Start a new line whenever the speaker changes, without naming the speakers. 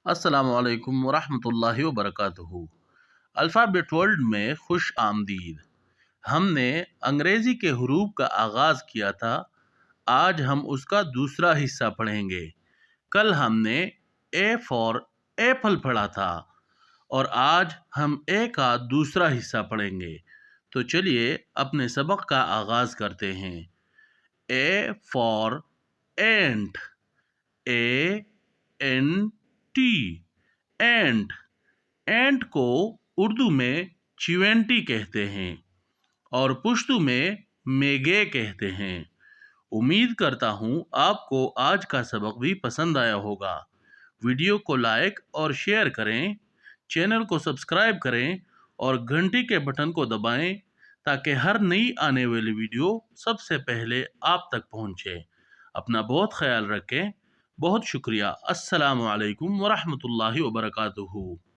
अस्सलाम वालेकुम वरहमतुल्लाहि वबरकातुहू। अल्फ़ाबेट वर्ल्ड में खुश आमदीद। हमने अंग्रेज़ी के हरूफ का आगाज़ किया था। आज हम उसका दूसरा हिस्सा पढ़ेंगे। कल हमने ए फॉर एप्पल पढ़ा था और आज हम ए का दूसरा हिस्सा पढ़ेंगे। तो चलिए अपने सबक का आगाज़ करते हैं। A for ant, A N T, ant. Ant को उर्दू में चिवेंटी कहते हैं और पुश्तू में मेगे कहते हैं। उम्मीद करता हूँ आपको आज का सबक भी पसंद आया होगा। वीडियो को लाइक और शेयर करें, चैनल को सब्सक्राइब करें और घंटी के बटन को दबाएं ताकि हर नई आने वाली वीडियो सबसे पहले आप तक पहुंचे। अपना बहुत ख्याल रखें। बहुत शुक्रिया। अस्सलामु अलैकुम वरहमतुल्लाहि वबरकातुहू।